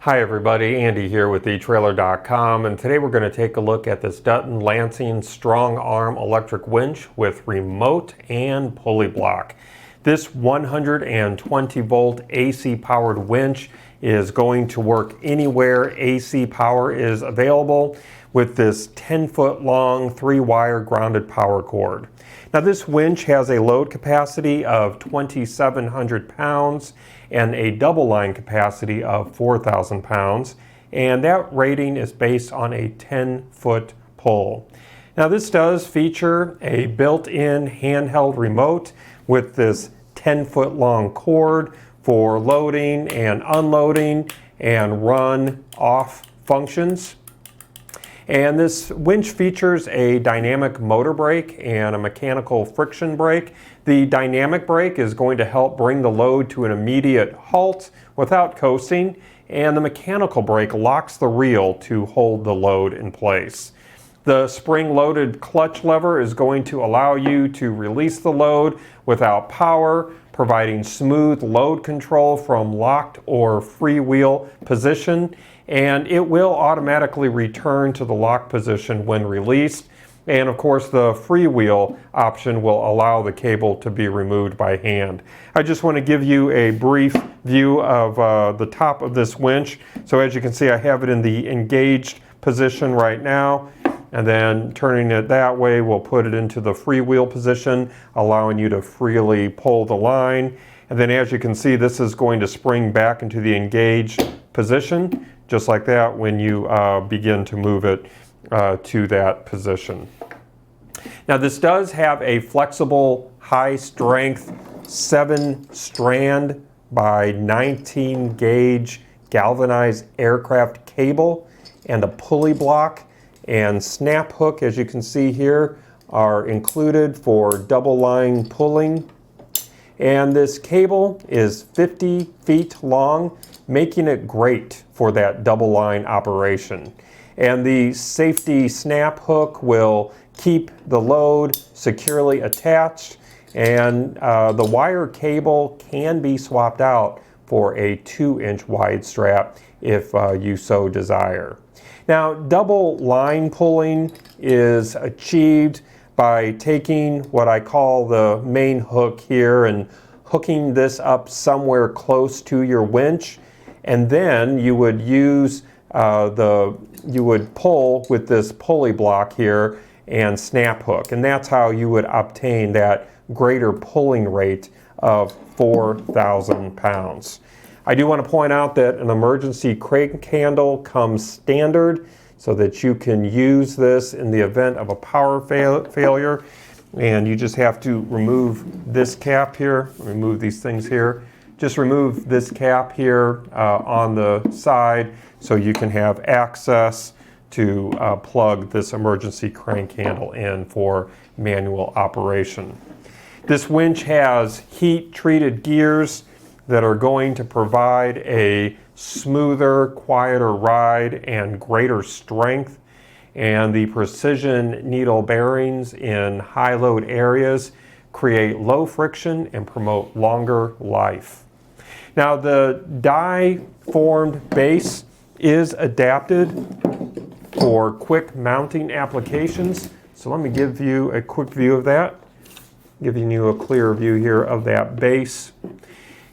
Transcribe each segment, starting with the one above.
Hi everybody, Andy here with eTrailer.com, and today we're going to take a look at this Dutton-Lainson StrongArm electric winch with remote and pulley block. This 120 volt AC powered winch is going to work anywhere AC power is available with this 10-foot long 3-wire grounded power cord. Now this winch has a load capacity of 2,700 pounds and a double line capacity of 4,000 pounds, and that rating is based on a 10-foot pull. Now this does feature a built-in handheld remote with this 10-foot long cord for loading and unloading and run-off functions. And this winch features a dynamic motor brake and a mechanical friction brake. The dynamic brake is going to help bring the load to an immediate halt without coasting, and the mechanical brake locks the reel to hold the load in place. The spring-loaded clutch lever is going to allow you to release the load without power, providing smooth load control from locked or freewheel position, and it will automatically return to the lock position when released. And of course the freewheel option will allow the cable to be removed by hand. I just want to give you a brief view of the top of this winch. So as you can see, I have it in the engaged position right now, and then turning it that way will put it into the freewheel position, allowing you to freely pull the line. And then as you can see, this is going to spring back into the engaged position, just like that when you begin to move it to that position. Now this does have a flexible high strength 7-strand by 19 gauge galvanized aircraft cable, and a pulley block and snap hook, as you can see here, are included for double line pulling. And this cable is 50 feet long, making it great for that double line operation. And the safety snap hook will keep the load securely attached, and the wire cable can be swapped out for a 2-inch wide strap if you so desire. Now, double line pulling is achieved by taking what I call the main hook here and hooking this up somewhere close to your winch, and then you would use you would pull with this pulley block here and snap hook, and that's how you would obtain that greater pulling rate of 4,000 pounds. I do want to point out that an emergency crank handle comes standard so that you can use this in the event of a power failure. And you just have to remove this cap here, remove these things here. Just remove this cap here on the side so you can have access to plug this emergency crank handle in for manual operation. This winch has heat-treated gears that are going to provide a smoother, quieter ride and greater strength. And the precision needle bearings in high load areas create low friction and promote longer life. Now the die-formed base is adapted for quick mounting applications. So let me give you a quick view of that, giving you a clear view here of that base.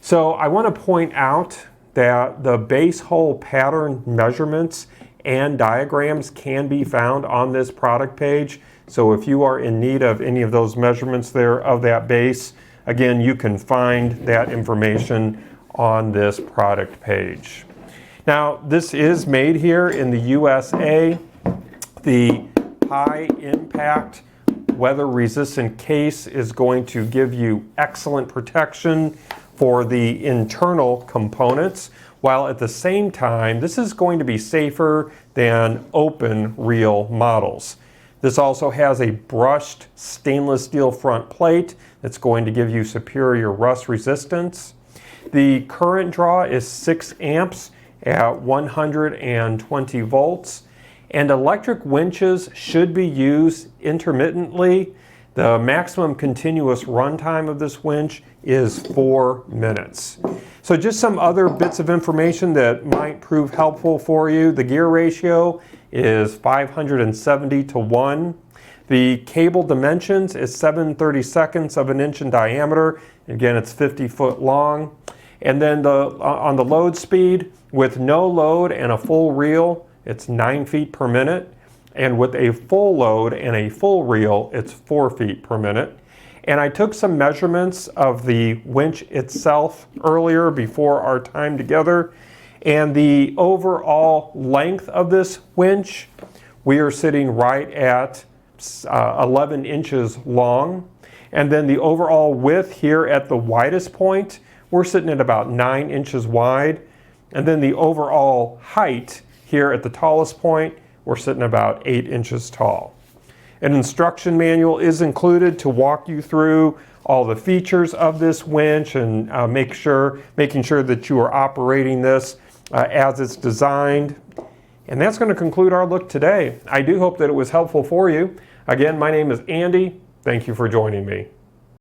So I want to point out that the base hole pattern measurements and diagrams can be found on this product page. So if you are in need of any of those measurements there of that base, again, you can find that information on this product page. Now, this is made here in the USA. The high impact weather resistant case is going to give you excellent protection for the internal components, while at the same time this is going to be safer than open reel models. This also has a brushed stainless steel front plate that's going to give you superior rust resistance. The current draw is 6 amps at 120 volts, and electric winches should be used intermittently. The maximum continuous runtime of this winch is 4 minutes. So just some other bits of information that might prove helpful for you. The gear ratio is 570 to 1. The cable dimensions is 7/32 of an inch in diameter. Again, it's 50 foot long. And then on the load speed, with no load and a full reel, it's 9 feet per minute. And with a full load and a full reel, it's 4 feet per minute. And I took some measurements of the winch itself earlier before our time together. And the overall length of this winch, we are sitting right at 11 inches long. And then the overall width here at the widest point, we're sitting at about 9 inches wide. And then the overall height here at the tallest point, we're sitting about 8 inches tall. An instruction manual is included to walk you through all the features of this winch and making sure that you are operating this as it's designed. And that's going to conclude our look today. I do hope that it was helpful for you. Again, my name is Andy. Thank you for joining me.